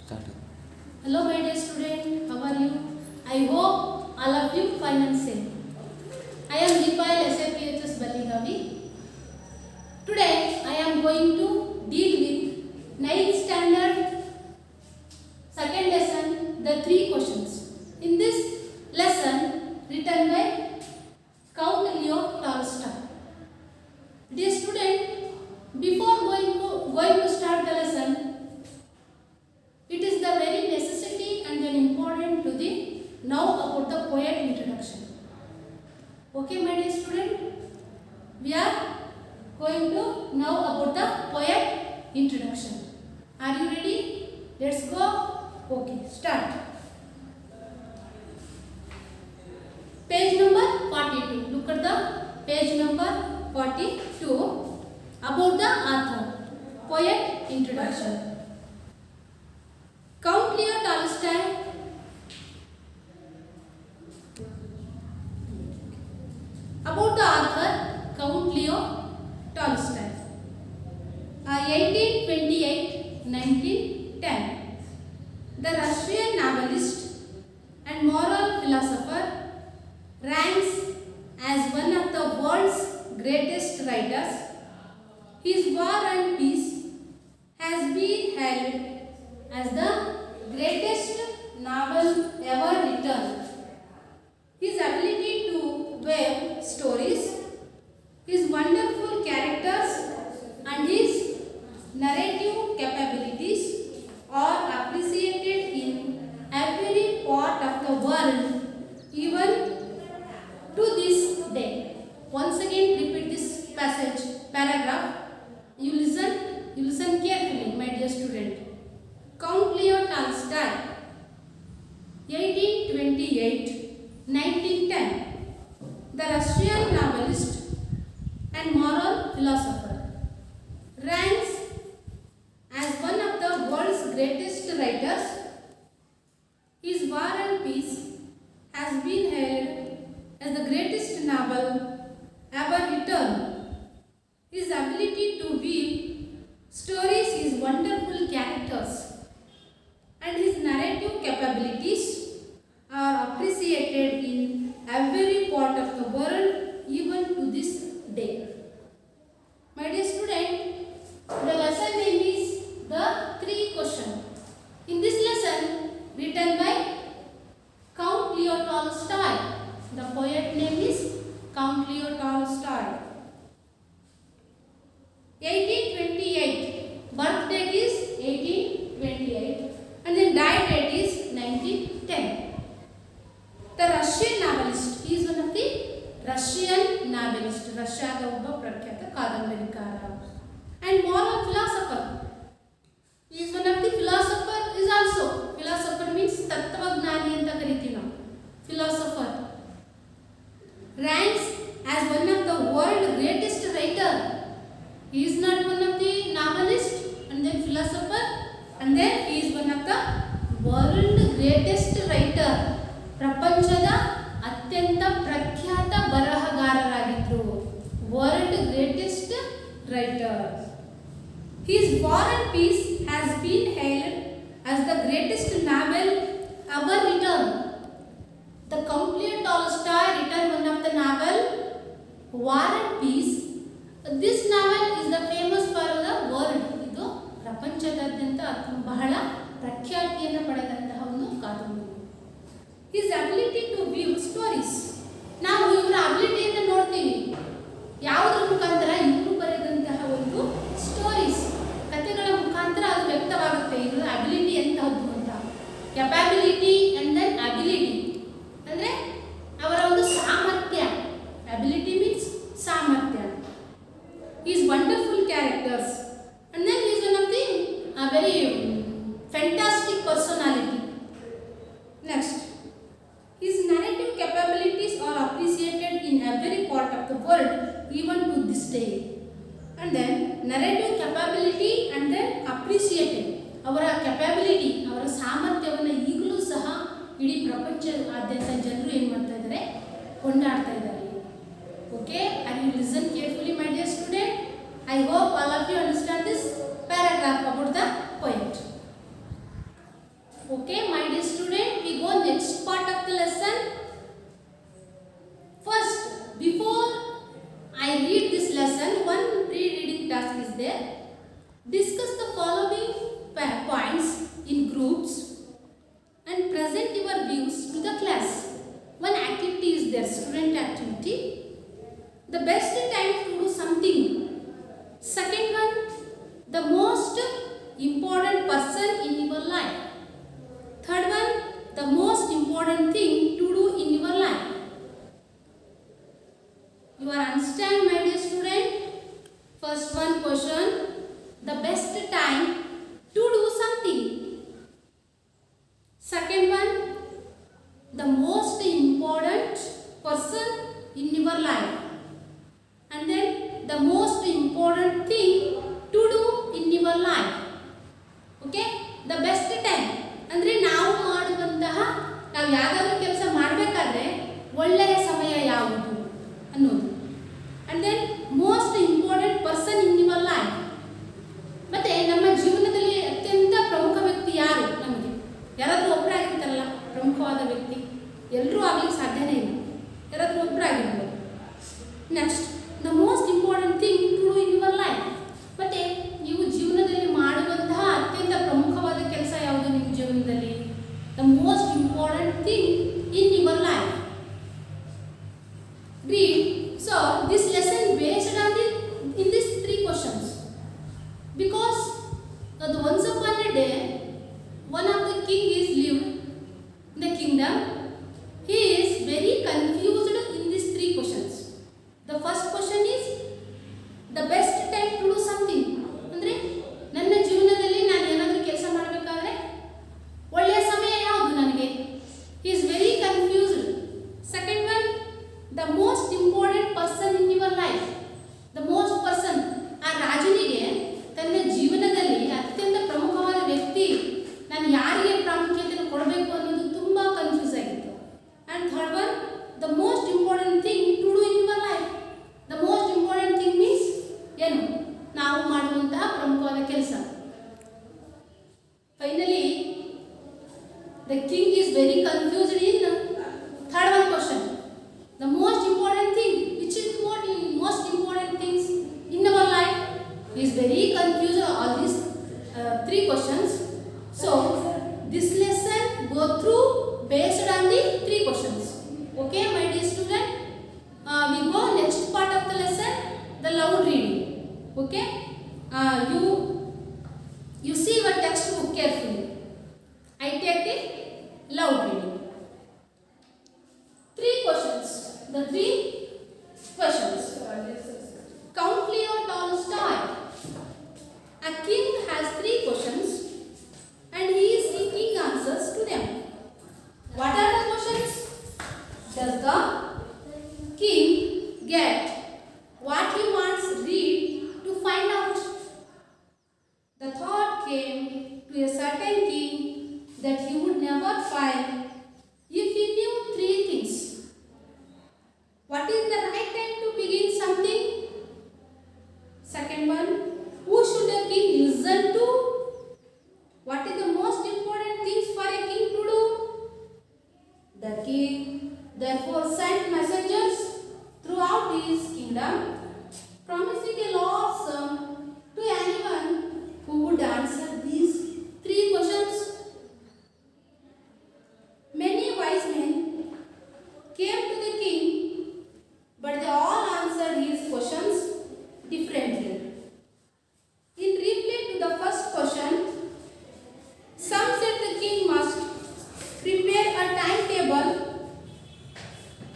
Start. Hello my dear student, how are you? I hope all of you fine and safe. I am Deepayal SAPHS Baligavi. Today I am going to deal with 9th standard second lesson, the 3 questions. In this lesson written by Count Leo Tolstoy. Dear student, before going to start the lesson, it is the very necessity and then important to the now about the poet introduction. Okay, my dear student, we are going to now about the poet introduction. Are you ready? Let's go. Okay, start. Page number 42. Look at the page number 42 about the author. Poet introduction. Count Leo Tolstoy about the author Count Leo Tolstoy 1828-1910. The Russian novelist and moral philosopher ranks as one of the world's greatest writers. His War and Peace has been hailed as the greatest novel ever written. His ability to weave stories, his wonderful characters and his narrative capabilities are appreciated in every part of the world, even to this day. Once again repeat this paragraph. You listen carefully, my dear student. Count Leo Tolstoy, 1828-1910, the Russian novelist and moral philosopher, ranks as one of the world's greatest writers. His War and Peace has been hailed as the greatest novel ever written. His ability to weave stories, his wonderful characters, and his narrative capabilities are appreciated in every part of the world, even to this day. My dear student, the lesson name is the 3 question. In this lesson, written by Count Leo Tolstoy. The poet name is Count Leo Tolstoy. 1828. Birth date is 1828. And then died date is 1910. The Russian novelist. He is one of the Russian novelist. Russiaದ ಒಬ್ಬ ಪ್ರಖ್ಯಾತ ಕಾದಂಬರಿಕಾರ. And moral philosopher. He is one of the philosopher is also. Philosopher means ತತ್ವಜ್ಞಾನಿ ಅಂತ ಕರಿತೀವಿ ನಾವು. Philosopher. Ranks as one of the world greatest writer. He is not one of the novelist and then philosopher. And then he is one of the world greatest writer. ಪ್ರಪಂಚದ ಅತ್ಯಂತ ಪ್ರಖ್ಯಾತ ಬರಹಗಾರರಾಗಿದ್ದರು. World greatest writer. His War and Peace has been hailed as the greatest novel ever written. The Count Leo Tolstoy written one of the novel War and Peace. This novel is the famous for the world. ಇದು ಪ್ರಪಂಚದಾದ್ಯಂತ ಬಹಳ ಪ್ರಖ್ಯಾತಿಯನ್ನು ಪಡೆದಂತಹ ಒಂದು ಕಾದಂಬರಿ. His ability to weave stories. ನಾವು ಇವರ ಅಬಿಲಿಟಿಯನ್ನು ನೋಡ್ತೀವಿ. ಯಾವುದರ ಮುಖಾಂತರ ಇವರು ಬರೆದಂತಹ ಒಂದು ಸ್ಟೋರೀಸ್, ಕಥೆಗಳ ಮುಖಾಂತರ ಅದು ವ್ಯಕ್ತವಾಗುತ್ತೆ. ಇವರ ಅಬಿಲಿಟಿ ಎಂತಹದ್ದು ಅಂತ. ಕೆಪಾಬಿಲಿಟಿ ಅಂಡ್ ದೆನ್ ಅಬಿಲಿಟಿ ಅಂದರೆ ಅವರ ಒಂದು ಸಾಮರ್ಥ್ಯ. ಅಬಿಲಿಟಿ ಮೀನ್ಸ್ ಸಾಮರ್ಥ್ಯ. His wonderful characters. And then he is one of the very fantastic personality. Next, his narrative capabilities are appreciated in every part of the world, even to this day. And then narrative capability and then appreciated. ಅವರ capability, ಅವರ ಸಾಮರ್ಥ್ಯವನ್ನು ಈಗಲೂ ಸಹ ಇಡೀ ಪ್ರಪಂಚದಾದ್ಯಂತ ಜನರು ಏನು ಮಾಡ್ತಾ ಇದ್ದಾರೆ, ಕೊಂಡಾಡ್ತಾ ಇದ್ದಾರೆ. Okay, and you listen carefully, my dear student. I hope all of you understand this paragraph about the poet. thing to do in your life. You are understand, my dear student? First one question, the best time to do something. Second one, the most important person in your life. And then the most important thing to do in your life. Okay? The best time. ಅಂದರೆ ನಾವು ಮಾಡುವಂತಹ ನಾವು ಯಾವುದಾದ್ರೂ ಕೆಲಸ ಮಾಡಬೇಕಾದ್ರೆ ಒಳ್ಳೆಯ ಸಮಯ ಯಾವುದು ಅನ್ನೋದು. And then most important person in your life. ಮತ್ತೆ ನಮ್ಮ ಜೀವನದಲ್ಲಿ ಅತ್ಯಂತ ಪ್ರಮುಖ ವ್ಯಕ್ತಿ ಯಾರು ನಮಗೆ? ಯಾರಾದರೂ ಒಬ್ಬರಾಗಿರ್ತಾರಲ್ಲ ಪ್ರಮುಖವಾದ ವ್ಯಕ್ತಿ. ಎಲ್ಲರೂ ಆಗ್ಲಿಕ್ಕೆ ಸಾಧ್ಯನೇ ಇಲ್ಲ. ಯಾರಾದರೂ ಒಬ್ಬರಾಗಿರ್ಬೋದು. Next, the most important thing to do in your life. ಮತ್ತೆ ನೀವು ಜೀವನದಲ್ಲಿ ಮಾಡುವಂತಹ ಅತ್ಯಂತ ಪ್ರಮುಖವಾದ ಕೆಲಸ ಯಾವುದು ನಿಮ್ಮ ಜೀವನದಲ್ಲಿ? The most important thing in your life. Read. So this lesson based on in these three questions. Because once upon a day, one of the king is lived in the kingdom. He is very confused in these three questions. The first question is the best time to do something. ಅಂದ್ರೆ ನನ್ನ ಜೀವನದಲ್ಲಿ ನಾನು ಏನಾದರೂ ಕೆಲಸ ಮಾಡಬೇಕಾದ್ರೆ ಒಳ್ಳೆಯ ಸಮಯ ಯಾವುದು ನನಗೆ? He is very confused. Second one, the most important person in your life. The most person, ಆ ರಾಜನಿಗೆ ತನ್ನ ಜೀವನದಲ್ಲಿ ಅತ್ಯಂತ ಪ್ರಮುಖವಾದ ವ್ಯಕ್ತಿ ನಾನು ಯಾರಿಗೆ ಪ್ರಾಮುಖ್ಯತೆಯನ್ನು ಕೊಡಬೇಕು ಅನ್ನೋದು ತುಂಬ ಕನ್ಫ್ಯೂಸ್ ಆಗಿತ್ತು. And third one, the most important thing to do in your life. The most important thing means ಏನು? ನಾವು ಮಾಡುವಂತಹ ಪ್ರಮುಖವಾದ ಕೆಲಸ. Finally the king is very confused in third one question. The most important thing, which is most important things in our life, is very confused all these three questions. So this lesson go through based on the three questions. Okay, my dear student, we go next part of the lesson, the loud reading. Okay, you see your textbook carefully. I take the loud reading. Three questions. The three questions. Count Leo Tolstoy. A king has three questions and he is seeking answers to them. What are the questions? Does the king get what he wants read to find out? The thought came to a certain king that he would never find if he knew three things. What is the right time to begin something? Second one, who should a king listen to? What is the most important things for a king to do? The king therefore sent messengers throughout his kingdom, promising a large sum to anyone who would answer these three questions. Many wise men came to the king, but they all answered his questions differently. In reply to the first question, some said the king must prepare a timetable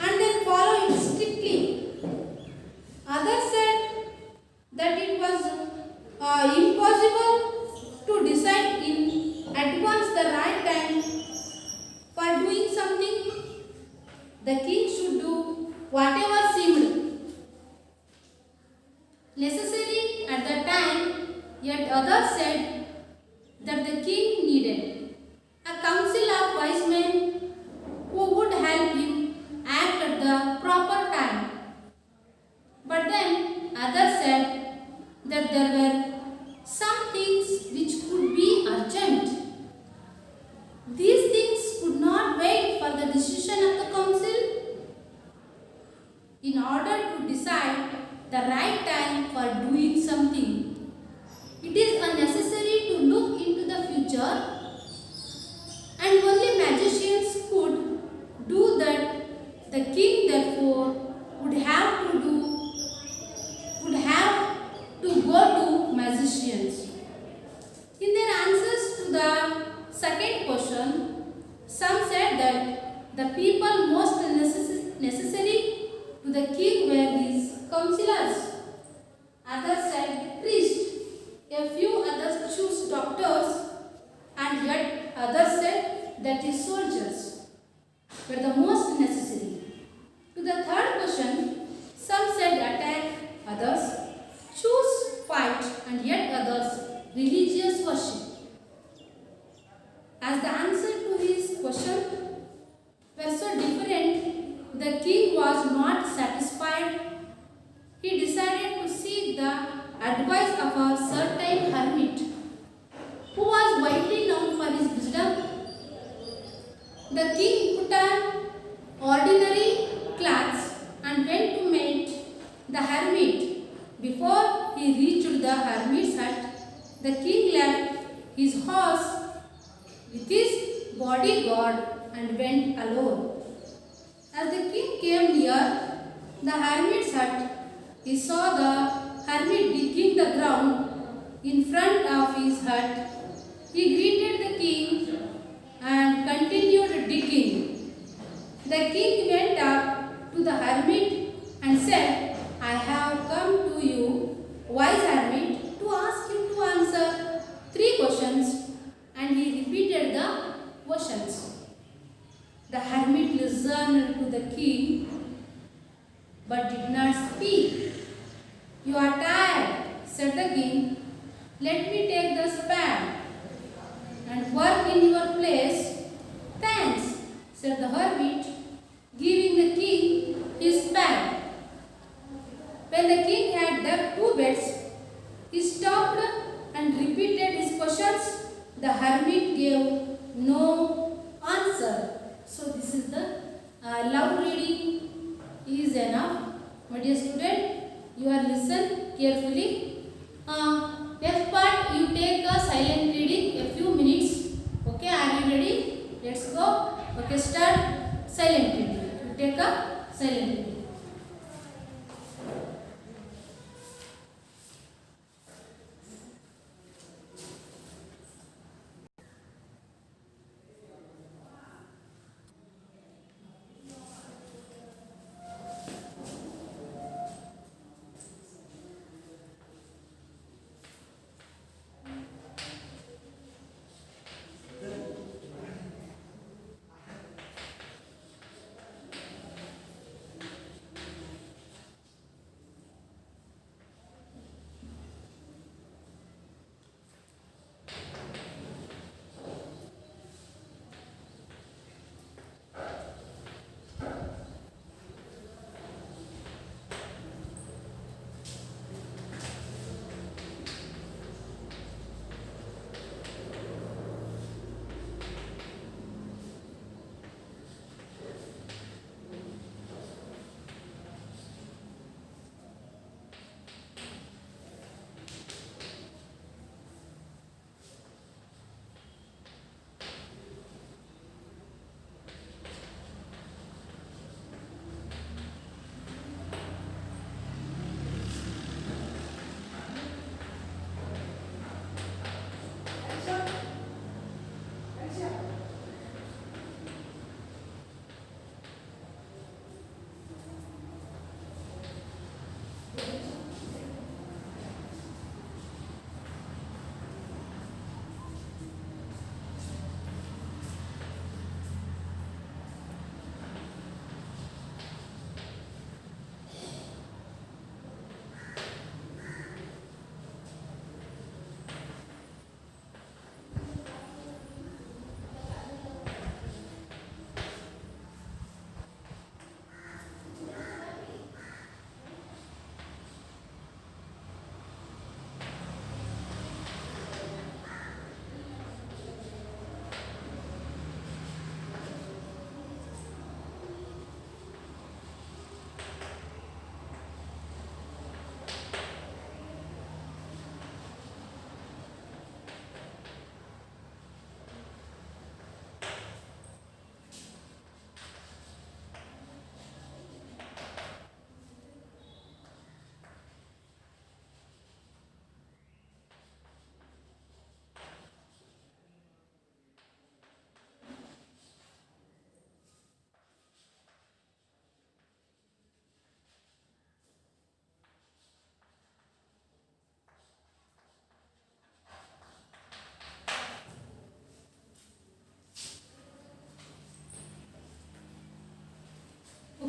and then follow it strictly. Others said that it was impossible to decide in advance the right time for doing something. The king should do whatever seemed necessary at the time, yet others said that the king needed a council of wise men who would help him act at the proper time. But then others said that there were some things which could be urgent. These things could not wait for the decision of the council. In order The people most necessary to the king were his counselors. Others said priests. A few others chose doctors, and yet others said that the soldiers were the most necessary. To the third question, some said attack, others choose fight, and yet others religious worship. As the answer to his question were so different, the king was not satisfied. He decided to seek the advice of a certain hermit who was widely known for his wisdom. The king put on ordinary clothes and went to meet the hermit. Before he reached the hermit's hut, the king left his horse with his bodyguard and went alone. As the king came near the hermit's hut, he saw the hermit digging the ground in front of his hut. He greeted the king and continued digging. The king went up to the hermit and said, I have come to you, wise hermit, to ask you to answer 3 questions. And he repeated the questions. The hermit listened to the king but did not speak. You are tired, said the king. Let me take the spade and work in your place. Thanks, said the hermit, giving the king his spade. When the king had dug 2 beds, he stopped and repeated his questions. The hermit gave no answer. So this is the loud reading is enough. My dear student, you are listen carefully. Next part you take a silent reading a few minutes. Okay, are you ready? Let's go. Okay, start silent reading. You take a silent reading.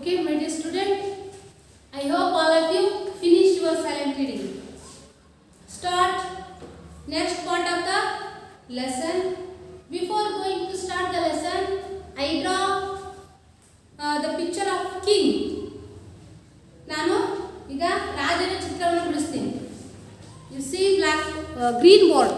Okay, my dear student, I hope all of you finish your silent reading. Start next part of the lesson. Before going to start the lesson, I draw the picture of king. ನಾನು ಈಗ ರಾಜನ ಚಿತ್ರವನ್ನು ಬಿಡಿಸ್ತೀನಿ. You see black green board.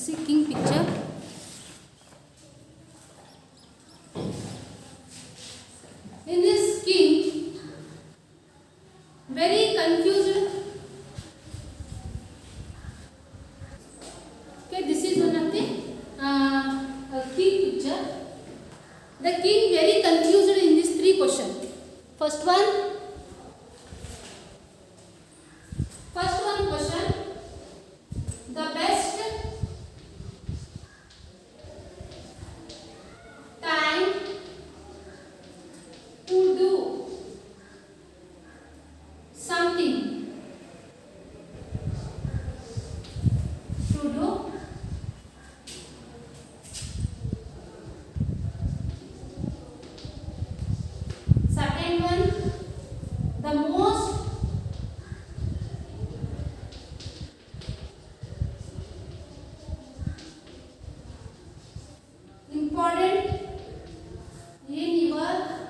see king picture. In this king, very confused. Okay, this is one of the king picture. The king very confused in these three questions. First one question, the best time to do something, second one, the most important in your life.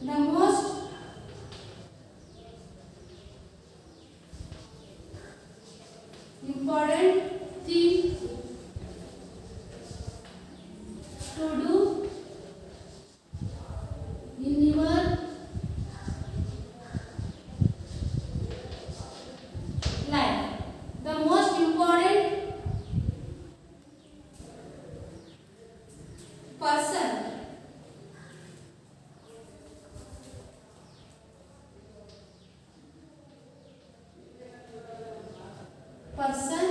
The most important thing to do in your life. The most important person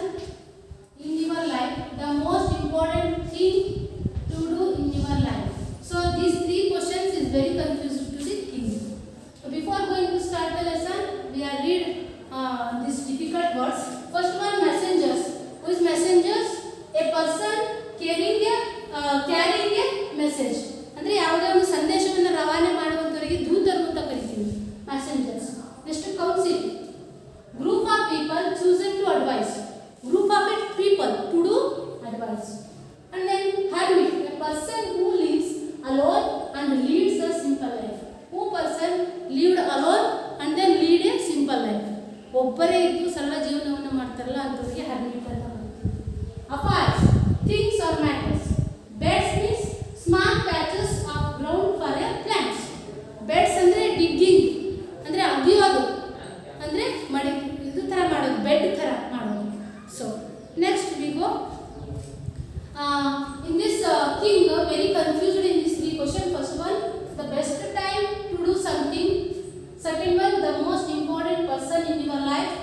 in your life, the most important thing to do in your life. So these three questions is very confusing to the king. So before going to start the lesson, we are read these difficult words. First one, messengers. Who is messengers? A person carrying a message. ಅಂದ್ರೆ ಯಾವುದೇ ಒಂದು ಸಂದೇಶವನ್ನು ರವಾನೆ ಮಾಡುವಂತವರಿಗೆ ದೂತರು ಅಂತ ಕರಿತೀವಿ, messengers. Next council, group of people chosen to advise. Group of people to do advice. And then hermit, a person who lives alone and leads a simple life. Who person lived alone and then lead a simple life. ಒಬ್ಬರೇ ಇದ್ದು ಸರಳ ಜೀವನವನ್ನು ಮಾಡ್ತಾರಲ್ಲ ಅಂತವರಿಗೆ hermit ಅಂತ ಕರೀತೀವಿ. affairs, things or matters. beds means small patches of ground for a plants. beds ಅಂದ್ರೆ digging ಅಂದ್ರೆ ಅಗಿಯೋದು, ಅಂದ್ರೆ ಮಡಿ ಇದು ತರ ಮಾಡೋದು, ಬೆಡ್ ತರ ಮಾಡೋದು. So next we go in this king very confused in these three questions. First one, the best time to do something. Second one, the most important person in your life.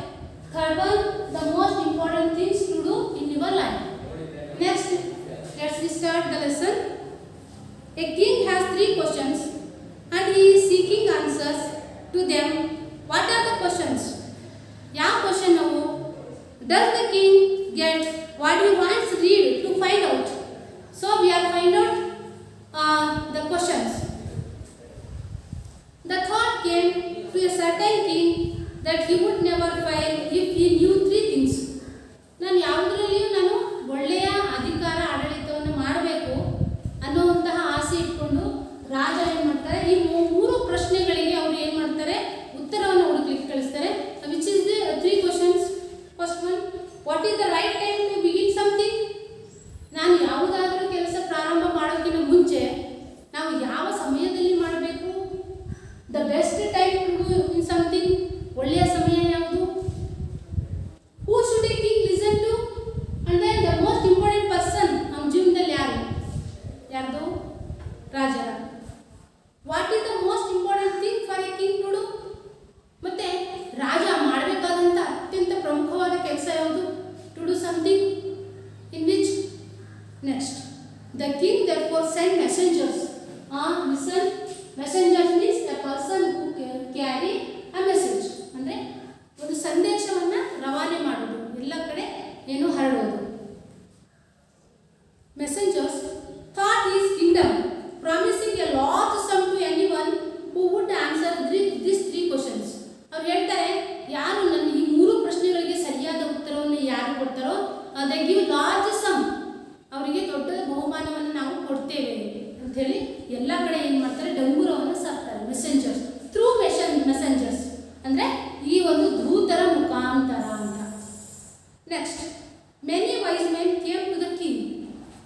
Third one, the most important things to do in your life. Next, let's start the lesson. A king has three questions and he is seeking answers to them. What are the questions? ಯಾವ question ನಾವು? Does the king get what he wants read to find out? So we are find out the questions. The thought came to a certain king that he would never fail if he knew three things. ನಾನು ಯಾವುದರಲ್ಲಿಯೂ ನಾನು ಒಳ್ಳೆಯ ಅಧಿಕಾರ ಆಡಳಿತವನ್ನು ಮಾಡಬೇಕು ಅನ್ನುವಂತಹ ಆಸೆ ಇಟ್ಕೊಂಡು ರಾಜ ಏನು ಮಾಡ್ತಾರೆ, ಈ ಮೂರು ಪ್ರಶ್ನೆಗಳಿಗೆ ಅವರು ಏನು ಮಾಡ್ತಾರೆ, ಉತ್ತರವನ್ನು ಹುಡುಕ್ಲಿಕ್ಕೆ ಕಳಿಸ್ತಾರೆ. Which is the three questions. First one, what is the right time to begin something. ನಾನು ಯಾವುದಾದರೂ ಕೆಲಸ ಪ್ರಾರಂಭ ಮಾಡೋಕ್ಕಿಂತ ಮುಂಚೆ ನಾವು ಯಾವ ಸಮಯದಲ್ಲಿ ಮಾಡಬೇಕು. The best time to do in something, ಒಳ್ಳೆಯ ಸಮಯ ಯಾವುದು. Who should a king listen to. And then the most important person ನಮ್ಮ ಜೀವನದಲ್ಲಿ ಯಾರ್ದು? ರಾಜರ. What is the most important thing for a king to do. ಮತ್ತೆ ರಾಜ ಮಾಡಬೇಕಾದಂಥ ಅತ್ಯಂತ ಪ್ರಮುಖವಾದ ಕೆಲಸ ಯಾವುದು? To do something in which. Next, the king therefore sent messengers. Listen, messengers means a person who carry a message. ಅಂದರೆ ಒಂದು ಸಂದೇಶವನ್ನು ರವಾನೆ ಮಾಡೋದು, ಎಲ್ಲ ಕಡೆ ಏನು ಹರಡೋದು. messengers thought his kingdom, promising a large sum to anyone who would answer these three questions. ಅವ್ರು ಹೇಳ್ತಾರೆ, ಯಾರು ನನ್ನ ಈ ಮೂರು ಪ್ರಶ್ನೆಗಳಿಗೆ ಸರಿಯಾದ ಉತ್ತರವನ್ನು ಯಾರು ಕೊಡ್ತಾರೋ they give large sum, ಅವರಿಗೆ ದೊಡ್ಡ ಬಹುಮಾನವನ್ನು ನಾವು ಕೊಡ್ತೇವೆ ಅಂತ ಹೇಳಿ ಎಲ್ಲ ಕಡೆ ಏನು ಮಾಡ್ತಾರೆ, ಡಂಗೂರವನ್ನು ಸಾಕ್ತಾರೆ. ಮೆಸೆಂಜರ್ಸ್ ಥ್ರೂ ಮೆಸೆಂಜರ್ಸ್ ಅಂದರೆ ಈ ಒಂದು ದೂತರ ಮುಖಾಂತರ ಅಂತ. Next, many wise men came to the king.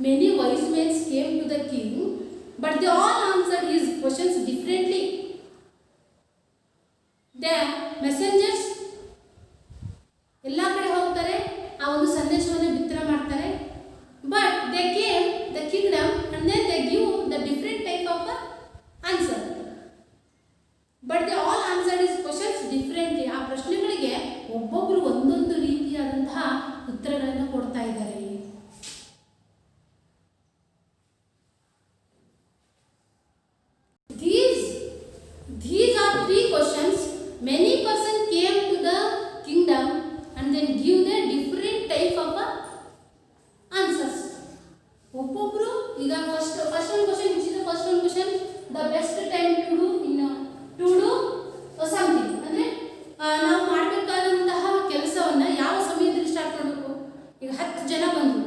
Many wise mens came to the king but they all answered his questions differently. The messengers ಎಲ್ಲ ಕಡೆ ಹೋಗ್ತಾರೆ, ಆ ಒಂದು ಸಂದೇಶವನ್ನು ಬಿತ್ತನೆ ಮಾಡ್ತಾರೆ. But they came the kingdom and then they give the different type of answer. But they all answered his questions differently. ಆ ಪ್ರಶ್ನೆಗಳಿಗೆ ಒಬ್ಬೊಬ್ಬರು ಒಂದೊಂದು ರೀತಿಯಾದಂತಹ ಉತ್ತರಗಳನ್ನು ಕೊಡ್ತಾ ಇದ್ದಾರೆ. These are three questions. Many person came to the kingdom and then give the different type of answers. ಒಬ್ಬೊಬ್ರು ಈಗ ಫಸ್ಟ್ ಒಂದು question, which is the first one question, the best time to do something ಅಂದ್ರೆ ನಾವು ಮಾಡಬೇಕಾದಂತಹ ಕೆಲಸವನ್ನ ಯಾವ ಸಮಯದಲ್ಲಿ start ಮಾಡಬೇಕು. ಈಗ 10 ಜನ ಬಂದರು,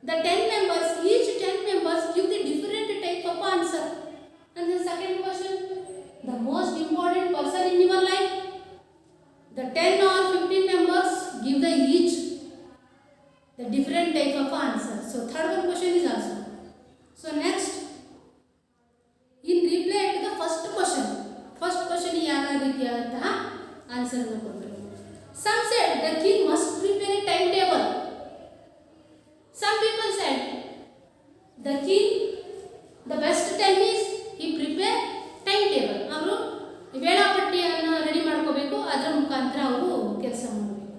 the 10 members, each 10 members give the different type of answer. And the second question, the most important person in your life, the 10 or 15 members give the each the different type of answer. So third one question is also. So next, in reply to the first question ಯಾವ ರೀತಿಯಾದಂತಹ answer ಅನ್ನು ಕೊಡಬೇಕು. Some said the king must prepare a timetable. Some people said the king, the best time is he prepare timetable. ಅವರು ವೇಳಾಪಟ್ಟಿಯನ್ನು ready ಮಾಡ್ಕೋಬೇಕು, ಅದರ ಮುಖಾಂತರ ಅವರು ಕೆಲಸ ಮಾಡಬೇಕು.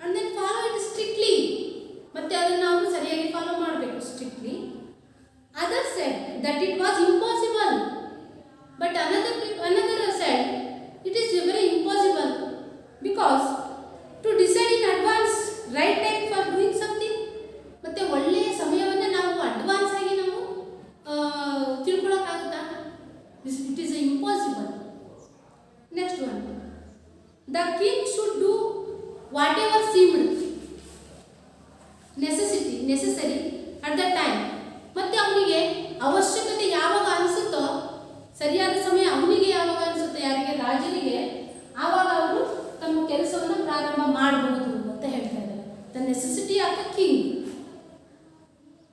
And then follow it strictly, ಮತ್ತೆ ಅದನ್ನು ಅವರು ಸರಿಯಾಗಿ ಫಾಲೋ ಮಾಡಬೇಕು strictly. Other said that it was impossible, but another said it is very impossible because to decide in advance right time for doing something, ಮತ್ತೆ ಒಳ್ಳೆಯ ಸಮಯವನ್ನು ನಾವು ಅಡ್ವಾನ್ಸ್ ಆಗಿ ನಾವು ತಿಳ್ಕೊಳ್ಳೋಕ್ಕಾಗುತ್ತಾ? It is impossible. Next one, the king should do whatever seemed necessary at the time. ಮತ್ತೆ ಅವನಿಗೆ ಅವಶ್ಯಕತೆ ಯಾವಾಗ ಅನಿಸುತ್ತೋ, ಸರಿಯಾದ ಸಮಯ ಅವನಿಗೆ ಯಾವಾಗ ಅನಿಸುತ್ತೋ, ಯಾರಿಗೆ, ರಾಜನಿಗೆ, ಆವಾಗ ಅವರು ತಮ್ಮ ಕೆಲಸವನ್ನು ಪ್ರಾರಂಭ ಮಾಡಬಹುದು ಅಂತ ಹೇಳ್ತಾ ಇದ್ದಾರೆ. The necessity of the king.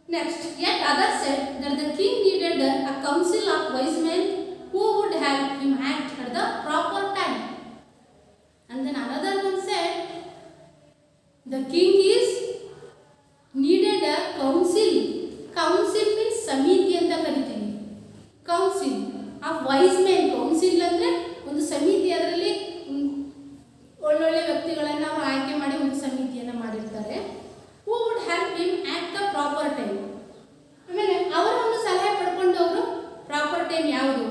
Next, yet others said that the king needed a council of wise men who would help him act at the proper time. And then another one said the king is needed a council. Council means samiti anta ಕರಿತೀವಿ. Council of wise men. Council ಅಂದ್ರೆ ಒಂದು ಸಮಿತಿ, ಅದರಲ್ಲಿ ಒಳ್ಳೊಳ್ಳೆ ವ್ಯಕ್ತಿಗಳನ್ನು ಅವರು ಆಯ್ಕೆ ಮಾಡಿ ಒಂದು ಸಮಿತಿಯನ್ನು ಮಾಡಿರ್ತಾರೆ. Who would help him at the proper time. ಆಮೇಲೆ ಅವರ ಒಂದು ಸಲಹೆ ಪಡ್ಕೊಂಡು ಅವರು ಪ್ರಾಪರ್ ಟೈಮ್ ಯಾವುದು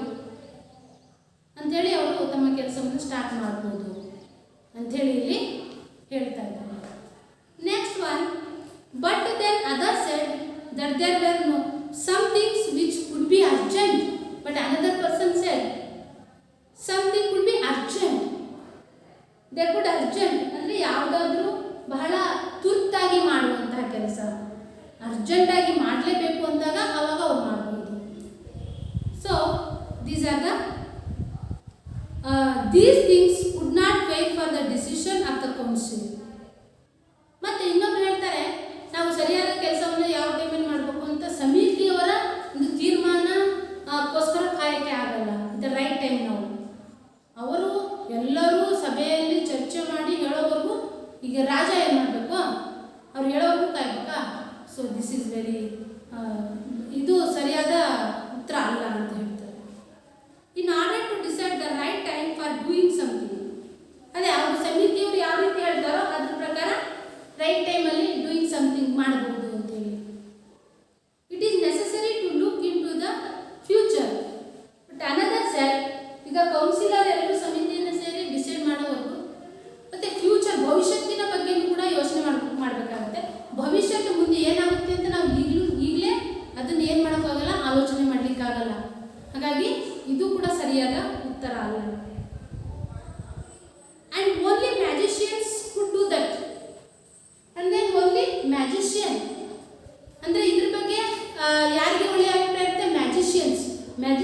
ಅಂಥೇಳಿ ಅವರು ತಮ್ಮ ಕೆಲಸವನ್ನು ಸ್ಟಾರ್ಟ್ ಮಾಡ್ಬೋದು ಅಂಥೇಳಿ ಇಲ್ಲಿ ಹೇಳ್ತಾ ಇದ್ದಾರೆ. Next one, but then other said that there were no some things which could be urgent, but another person said something could be urgent. They could urgent ಅಂದರೆ ಯಾವುದಾದ್ರೂ ಬಹಳ ತುರ್ತಾಗಿ ಮಾಡುವಂತಹ ಕೆಲಸ, ಅರ್ಜೆಂಟಾಗಿ ಮಾಡಲೇಬೇಕು ಅಂದಾಗ ಅವಾಗ ಅವ್ರು ಮಾಡ್ಬೋದು. So these things would not wait for the decision of the council. ಮತ್ತೆ ಇನ್ನೊಬ್ರು ಹೇಳ್ತಾರೆ, ನಾವು ಸರಿಯಾದ ಕೆಲಸವನ್ನು ಯಾವ ಟೈಮಲ್ಲಿ ಮಾಡಬೇಕು ಅಂತ ಸಮಿತಿಯವರ ಒಂದು ತೀರ್ಮಾನಕ್ಕೋಸ್ಕರ ಕಾಯಕ್ಕೆ ಆಗಲ್ಲ. ದ ರೈಟ್ ಟೈಮ್ ನಾವು ಅವರು ಎಲ್ಲರೂ ಸಭೆಯಲ್ಲಿ ಚರ್ಚೆ ಮಾಡಿ ಹೇಳೋವರೆಗೂ, ಈಗ ರಾಜ ಏನು ಮಾಡಬೇಕು, ಅವ್ರು ಹೇಳೋವರೆಗೂ ಕಾಯ್ಬೇಕಾ? ಸೊ ದಿಸ್ ಈಸ್ ವೆರಿ ಇದು ಸರಿಯಾದ ಉತ್ತರ ಅಲ್ಲ ಅಂತ ಹೇಳ್ತಾರೆ. In order to decide the right time for doing something,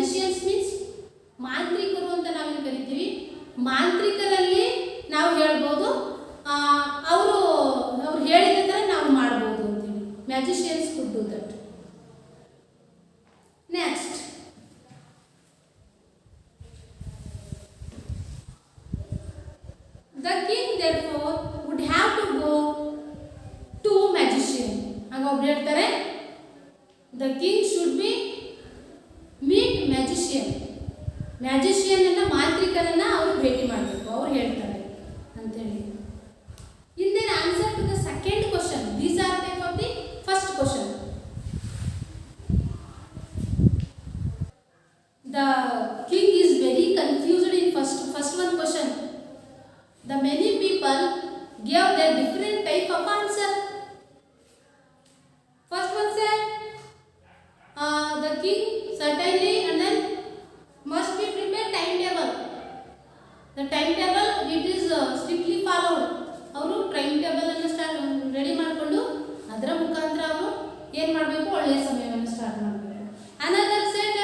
magicians means ಮಾಂತ್ರಿಕರು ಅಂತ ನಾವೇನು ಕರಿತೀವಿ. ಮಾಂತ್ರಿಕರಲ್ಲಿ ನಾವು ಹೇಳ್ಬೋದು ಅವರು ಹೇಳಿದ ಥರ ನಾವು ಮಾಡ್ಬೋದು ಅಂತೀವಿ. Magicians could do that. Next, the king therefore would have to go to magician. ಆಗ ಒಬ್ರು ಹೇಳ್ತಾರೆ the king should be meet magician. Magician ಅನ್ನ ಮಾಂತ್ರಿಕರನ್ನ ಅವರು ಭೇಟಿ ಮಾಡಬೇಕು, ಅವ್ರು ಹೇಳ್ತಾರೆ ಅಂತೇಳಿ. In their answer to the second question, these are type of the first question. The king is very confused in first one question. The many people gave their different type of answer. First one said, the king certainly and then must be prepared timetable. The timetable it is strictly followed. ಅವರು time table ಅನ್ನು ready ಮಾಡಿಕೊಂಡು ಅದರ ಮುಖಾಂತರ ಅವರು ಏನು ಮಾಡಬೇಕು, ಒಳ್ಳೆಯ ಸಮಯವನ್ನು ಸ್ಟಾರ್ಟ್ ಮಾಡಬೇಕು. ಅನದರ್ ಸೈಡ್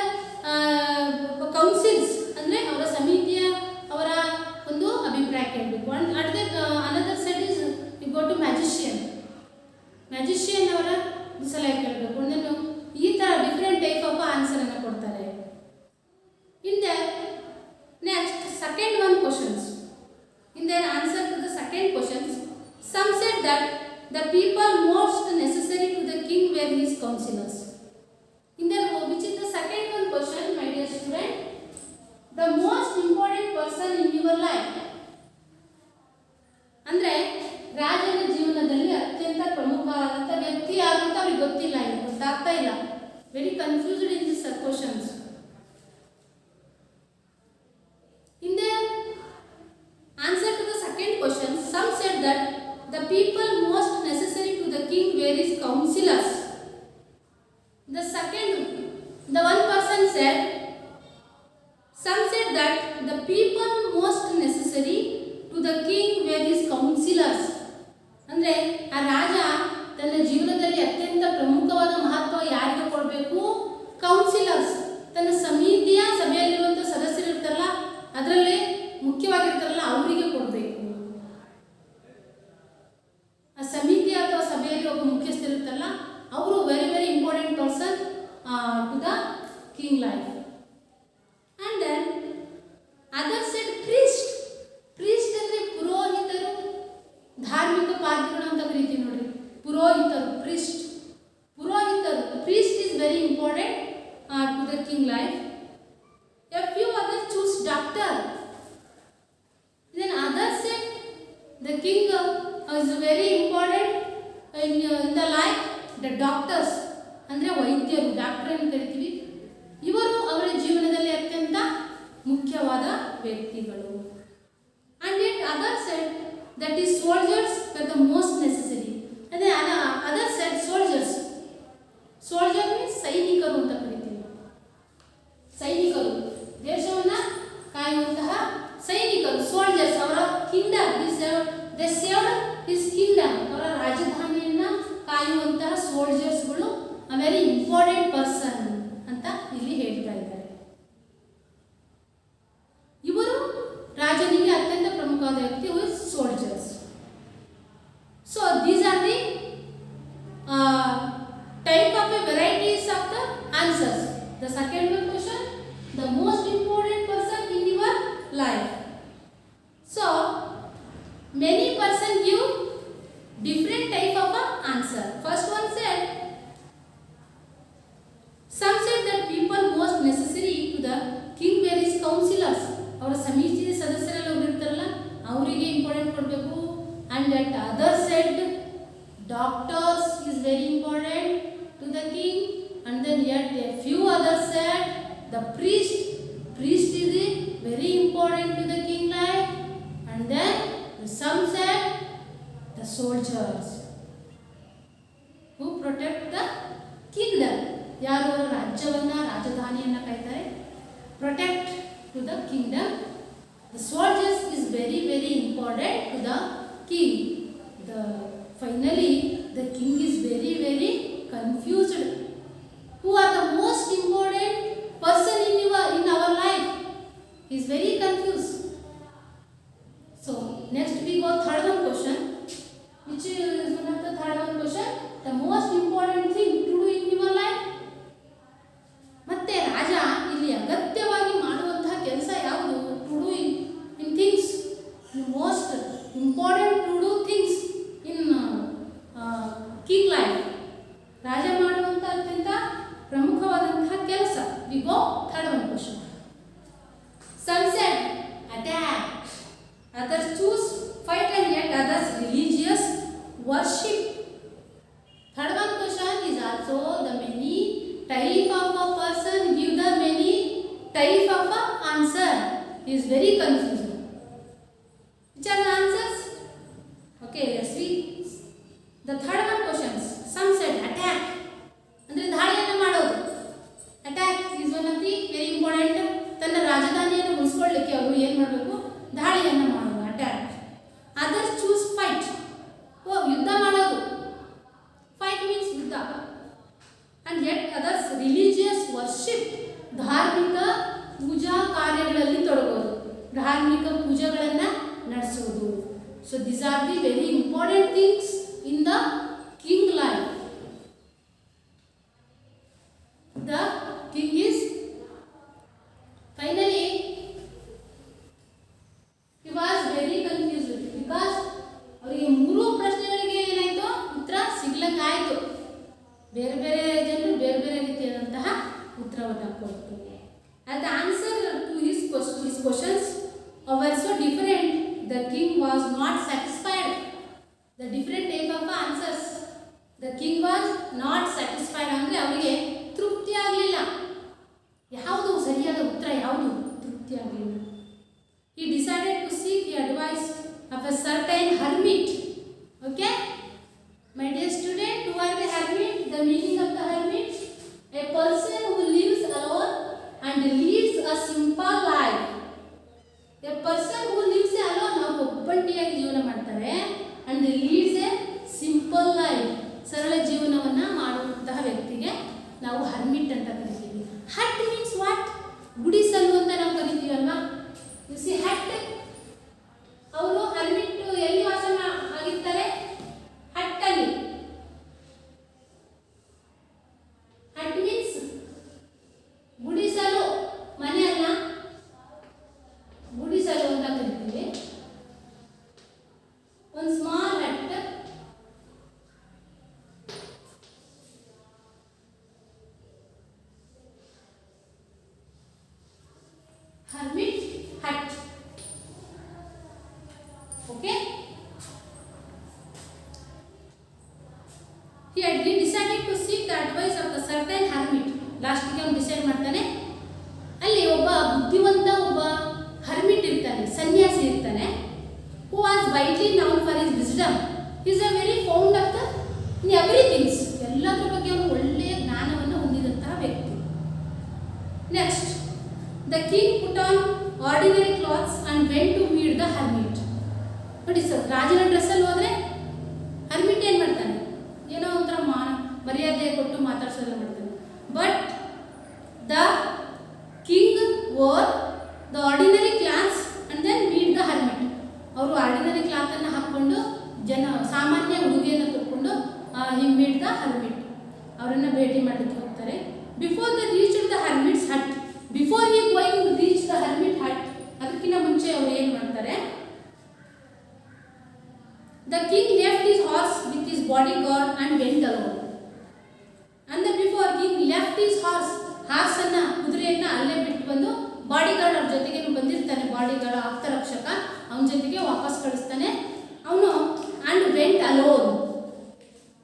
ಕೌನ್ಸಿಲ್ಸ್ ಅಂದರೆ ಅವರ ಸಮಿತಿಯ ಅವರ ಒಂದು ಅಭಿಪ್ರಾಯ ಕೇಳಬೇಕು. Another side is you go to magician. Magician ಅವರ ಸಲಹೆ ಕೇಳಬೇಕು. ಅಂದರೆ ಈ ಥರ ಡಿಫ್ರೆಂಟ್ ಟೈಪ್ ಆಫ್ ಆನ್ಸರನ್ನು ಕೊಡ್ತಾರೆ. In their next second one questions, in their answer to the second questions, some said that the people most necessary to the king were his counselors. In their, which is the second one question, my dear student, the most important person in your life. ಅಂದರೆ ರಾಜನ ಜೀವನದಲ್ಲಿ ಅತ್ಯಂತ ಪ್ರಮುಖವಾದಂಥ ವ್ಯಕ್ತಿ ಯಾರು ಅಂತ ಅವ್ರಿಗೆ ಗೊತ್ತಿಲ್ಲ, ಗೊತ್ತಾಗ್ತಾ ಇಲ್ಲ. Very confused in this questions. In their answer to the second question, some said that the people most necessary to the king were his counselors. The one person said, some said that the people most necessary to the king were his counselors. ಅಂದರೆ ಆ ರಾಜ ತನ್ನ ಜೀವನದಲ್ಲಿ ಅತ್ಯಂತ ಪ್ರಮುಖವಾದ ಮಹತ್ವ ಯಾರಿಗೆ ಕೊಡಬೇಕು? Councillors, ತನ್ನ ಸಮಿತಿಯ ಸಭೆಯಲ್ಲಿರುವಂಥ ಸದಸ್ಯರು ಇರ್ತಾರಲ್ಲ, ಅದರಲ್ಲಿ ಮುಖ್ಯವಾಗಿರ್ತಾರಲ್ಲ, ಅವರಿಗೆ ಕೊಡಬೇಕು. ಆ ಸಮಿತಿ ಅಥವಾ ಸಭೆಯಲ್ಲಿ ಒಬ್ಬ ಮುಖ್ಯಸ್ಥರಿರ್ತಾರಲ್ಲ, ಅವರು very very important person to the king life. And then other side priest. Priest ಅಂದರೆ ಪುರೋಹಿತರು, ಧಾರ್ಮಿಕ ಪಾದ್ರಿಗಳು ಅಂತ ಕರಿತೀವಿ ನೋಡ್ರಿ. ಪುರೋಹಿತರು, ಪುರೋಹಿತರು. Priest is very important to the king life. A few others choose doctor. Then others said the king is very important in the life. The doctors ಅಂದರೆ ವೈದ್ಯರು, ಡಾಕ್ಟರ್ ಅಂತ ಕರಿತೀವಿ. ಇವರು ಅವರ ಜೀವನದಲ್ಲಿ ಅತ್ಯಂತ ಮುಖ್ಯವಾದ ವ್ಯಕ್ತಿಗಳು. And yet others said that is soldiers were the most necessary. And then others said soldiers. Soldier means ಸೈನಿಕರು ಅಂತ ಕರಿತೀವಿ. ಸೈನಿಕರು, ದೇಶವನ್ನು ಕಾಯುವಂತಹ ಸೈನಿಕರು, ಸೋಲ್ಜರ್ಸ್. ಅವರ Kingdom, they saved his Kingdom, ಅವರ ರಾಜಧಾನಿಯನ್ನು ಕಾಯುವಂತಹ ಸೋಲ್ಜರ್ಸ್ಗಳು ಅ ವೆರಿ ಇಂಪಾರ್ಟೆಂಟ್ ಪರ್ಸನ್ ಅಂತ ಇಲ್ಲಿ ಹೇಳ್ತಾ ಇದ್ದಾರೆ. ಇವರು ರಾಜನಿಗೆ ಅತ್ಯಂತ ಪ್ರಮುಖವಾದ ವ್ಯಕ್ತಿ soldiers. So these are the type of a varieties of the answers. The second one question, the most important person in your life. So many person give different type of a answer. First one said, some said that people most necessary to the king were his counselors. ಅವರ ಸಮಿತಿ ಸದಸ್ಯರೆಲ್ಲ ಇರ್ತಾರಲ್ಲ, ಅವರಿಗೆ important ಕೊಡಬೇಕು. And that other said doctors is very important to the king. And then yet a few others said the priest is very important to the king life. And then some said the soldiers who protect the kingdom. ಯಾರು ಅವರ ರಾಜ್ಯವನ್ನ, ರಾಜಧಾನಿಯನ್ನ ಕಾಯ್ತಾರೆ, protect to the kingdom. The soldiers is very very important to the king. Finally the king is very very confused. Who are the most important person in your we go third one question. Some said attack, others choose fight, and yet others religious worship. Third one question is also the many type of a person give the many type of a answer. Is very confusing. Which are the answers? Okay, let's see. The third one questions. Some said attack. ಅಂದರೆ ದಾಳಿಯನ್ನು ಮಾಡೋದು. Attack is one of the very important. ತನ್ನ ರಾಜಧಾನಿಯನ್ನು ಉಳಿಸ್ಕೊಳ್ಳಿಕ್ಕೆ ಅವರು ಏನು ಮಾಡಬೇಕು? ದಾಳಿಯನ್ನು ಮಾಡೋದು, attack. Others choose fight. ಯುದ್ಧ ಮಾಡೋದು. ಫೈಟ್ ಮೀನ್ಸ್ ಯುದ್ಧ. And yet others religious worship, ಧಾರ್ಮಿಕ ಪೂಜಾ ಕಾರ್ಯಗಳಲ್ಲಿ ತೊಡಗೋದು, ಧಾರ್ಮಿಕ ಪೂಜೆಗಳನ್ನು ನಡೆಸೋದು. So these are the very important things in the king life. The king is finally he was very confused because ಅವರಿಗೆ ಮೂರು ಪ್ರಶ್ನೆಗಳಿಗೆ ಏನಾಯಿತು? ಉತ್ತರ ಸಿಗ್ಲಂಗಾಯಿತು. ಬೇರೆ ಬೇರೆ ಜನರು ಬೇರೆ ಬೇರೆ ರೀತಿಯಾದಂತಹ ಉತ್ತರವನ್ನು ಕೊಟ್ಟು as the answer to his questions were so different, the king was not satisfied. The different type of answers, the king was not satisfied. ಅಂದರೆ ಅವರಿಗೆ ತೃಪ್ತಿ ಆಗಲಿಲ್ಲ. ಯಾವುದು ಸರಿಯಾದ ಉತ್ತರ, ಯಾವುದು ತೃಪ್ತಿ ಆಗಲಿಲ್ಲ. He decided to seek the advice of a certain hermit. Okay, my dear student, who are the hermit? The meaning of the hermit: a person who lives alone and leads a simple life. A person who lives alone, ಅವರು ಒಬ್ಬಂಟಿಯಾಗಿ ಜೀವನ ಮಾಡ್ತಾರೆ, and leads a simple life, ಸರಳ ಜೀವನವನ್ನು ಮಾಡುವಂತಹ ವ್ಯಕ್ತಿಗೆ ನಾವು hermit ಅಂತ ಕರಿತೀವಿ. ಹಟ್ ಮೀನ್ಸ್ ವಾಟ್? ಗುಡಿಸಲು ಅಂತ ನಾವು ಕರಿತೀವಿ ಅಲ್ವಾ? ಯು ಸಿ ಹಟ್. ಅವರು ಹರ್ಮಿಟ್ ಎಲ್ಲಿ ವಾಸ ಆಗಿರ್ತಾರೆ? ಹಟ್ಟಲ್ಲಿ. ಹಟ್ ಮೀನ್ಸ್ ಗುಡಿಸಲು, ಮನೆ ಅಲ್ಲ, ಗುಡಿಸಲು ಅಂತ ಕರಿತೀವಿ. ಒಂದು small hut. Hermit hut. Okay. Here he decided to seek the advice of the certain hermit. Last ಗೆ ಅವನು ಡಿಸೈಡ್ ಮಾಡ್ತಾನೆ, ಅಲ್ಲಿ ಒಬ್ಬ ಬುದ್ಧಿವಂತ ಒಬ್ಬ ಹರ್ಮಿಟ್ ಇರ್ತಾನೆ, ಸನ್ಯಾಸಿ ಇರ್ತಾನೆ. who was widely known for his wisdom. He is a very fond of the in everything. ಎಲ್ಲದರ ಬಗ್ಗೆ ಅವನು ಒಳ್ಳೆಯ ಜ್ಞಾನವನ್ನು ಹೊಂದಿದಂತಹ ವ್ಯಕ್ತಿ. Next, the king put on ordinary clothes and went to meet the hermit. ನೋಡಿ ಸರ್, ರಾಜನ ಡ್ರೆಸ್ಸಲ್ಲಿ ಹೋದರೆ ಹರ್ಮಿಟ್ ಏನು ಮಾಡ್ತಾನೆ? ಏನೋ ಒಂಥರ ಮರ್ಯಾದೆ ಕೊಟ್ಟು ಮಾತಾಡ್ಸೋದೆಲ್ಲ ಮಾಡ್ತಾನೆ. But the king wore the ordinary clothes and then meet the hermit. ಅವರು ಆರ್ಡಿನರಿ ಕ್ಲಾತನ್ನು ಹಾಕ್ಕೊಂಡು ಸಾಮಾನ್ಯ ಉಡುಗೆಯನ್ನು ತೊಗೊಂಡು ಹಿಂಗೆ ಮೀಟ್ ದ ಹರ್ಮಿಟ್, ಅವರನ್ನು ಭೇಟಿ ಮಾಡಲಿಕ್ಕೆ ಹೋಗ್ತಾರೆ. Before the reach the hermit's hut, before he going to reach the hermit hut, ಅದಕ್ಕಿಂತ ಮುಂಚೆ ಅವರು ಏನು ಮಾಡ್ತಾರೆ? The king left his horse with his bodyguard and went alone. ಅಂದ್ರೆ ಬಿಫೋರ್ ಕಿಂಗ್ ಲೆಫ್ಟ್ ಹಿಸ್ ಹಾರ್ಸನ್ನು, ಕುದುರೆಯನ್ನು ಅಲ್ಲೇ ಬಿಟ್ಟು ಬಂದು ಬಾಡಿ ಗಾರ್ಡ್ ಅವ್ರ ಜೊತೆಗೆ ಬಂದಿರ್ತಾನೆ, ಬಾಡಿ ಗಾರ್ಡ್ ಆಪ್ತರಕ್ಷಕ, ಅವನ ಜೊತೆಗೆ ವಾಪಸ್ ಕಳಿಸ್ತಾನೆ ಅವನು. And went alone,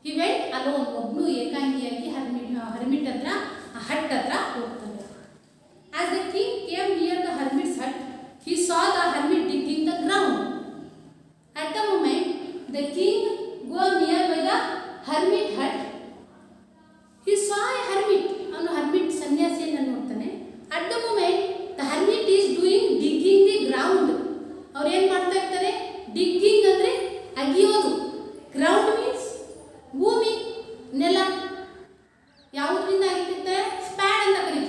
he went alone, ಒಬ್ಬನು ಏಕಾಂಗಿಯಾಗಿ ಹರ್ಮಿಟ್ ಹತ್ರ, ಹಟ್ ಹತ್ರ ಹೋಗ್ತಾನೆ. As the king came near the hermit's hut, he saw the hermit digging the ground. At the moment the king go near by the hermit hut, he saw a hermit. ಅವನು hermit ಸನ್ಯಾಸಿಯನ್ನು ನೋಡ್ತಾನೆ. At the moment the hermit is doing digging the ground. ಅವ್ರು ಏನು ಮಾಡ್ತಾ ಇರ್ತಾರೆ? digging ಅಂದರೆ ಅಗಿಯೋದು. ground means ಭೂಮಿ, ನೆಲ. ಯಾವುದರಿಂದ ಅಗಿತಿರ್ತಾರೆ? ಸ್ಪ್ಯಾಡ್ ಅಂತ ಕರೀತಾರೆ.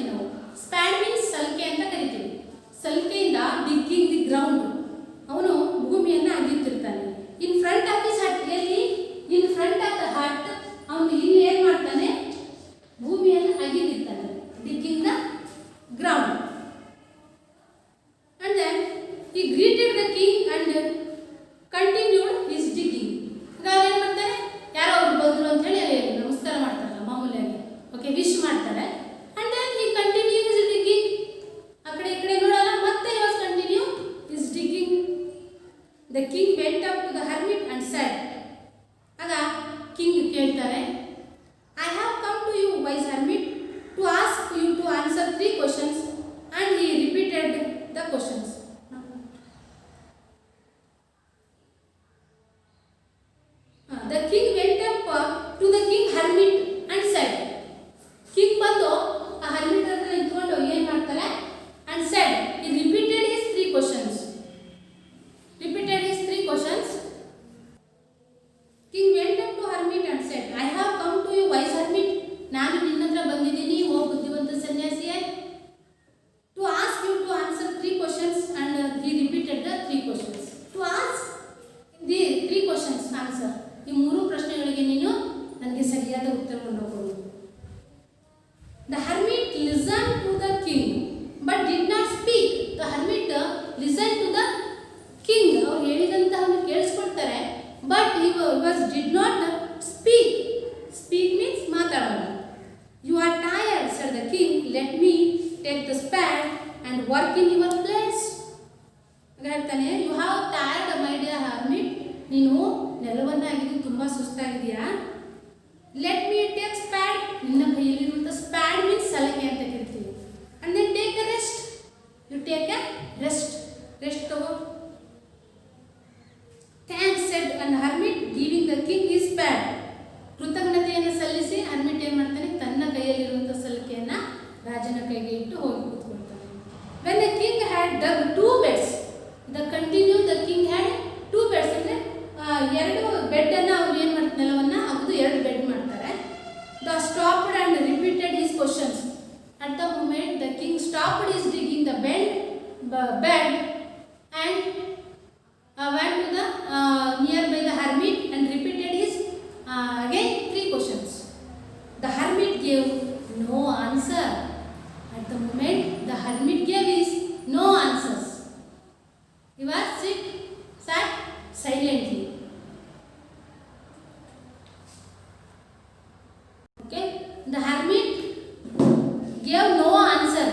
take the spade and work in your place. ಹೇಳ್ತಾನೆ, you have tired my dear hermit, ನೀನು ನೆಲವನ್ನಾಗಿದ್ದು ತುಂಬ ಸುಸ್ತಾಗಿದೆಯಾ. ಲೆಟ್ ಮೀ ಟೇಕ್ ಸ್ಪ್ಯಾಡ್, ನಿನ್ನ ಕೈಯಲ್ಲಿರುವಂಥ ಸ್ಪ್ಯಾಡ್ ಮೀನ್ಸ್ ಸಲಕೆ ಅಂತ ಕರಿತೀವಿ. And then take a rest, you take a rest, rest ತಗೋ. Thanks said and hermit giving the king is spade. ಕೃತಜ್ಞತೆಯನ್ನು ಸಲ್ಲಿಸಿ ಹರ್ಮಿಟ್ ಏನು ಮಾಡ್ತಾನೆ, ತನ್ನ ಕೈಯಲ್ಲಿರುವಂಥ ಸಲಿಕೆಯನ್ನು ರಾಜನ ಕೈಗೆ ಇಟ್ಟು ಹೋಗಿ ಕೂತ್ಕೊಳ್ತಾನೆ. When the king had dug 2 beds, the continue the king had 2 beds ಅಂದರೆ 2 ಬೆಡ್ಡನ್ನು ಅವ್ರು ಏನು ಮಾಡ್ತಾರೆ, ನೆಲವನ್ನು ಅಗದು 2 ಬೆಡ್ ಮಾಡ್ತಾರೆ. The stopped and repeated his questions. At the moment the king stopped is digging the bed and went to the nearby the hermit and repeated his again 3 questions. The hermit gave no answer. At the moment the hermit gave his no answers. He was sat silently. Okay, the hermit gave no answer.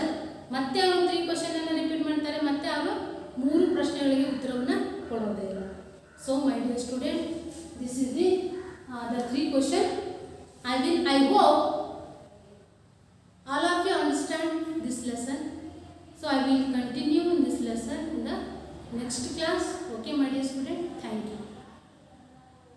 ಮತ್ತೆ ಅವರು 3 question ಅನ್ನು repeat ಮಾಡ್ತಾರೆ, ಮತ್ತೆ ಅವರು 3 ಪ್ರಶ್ನೆಗಳಿಗೆ ಉತ್ತರವನ್ನು ಕೊಡೋದೇ ಇಲ್ಲ. So my dear student, this is the 3 question. I hope all of you understand this lesson. So I will continue in this lesson in the next class. Okay my dear student, thank you.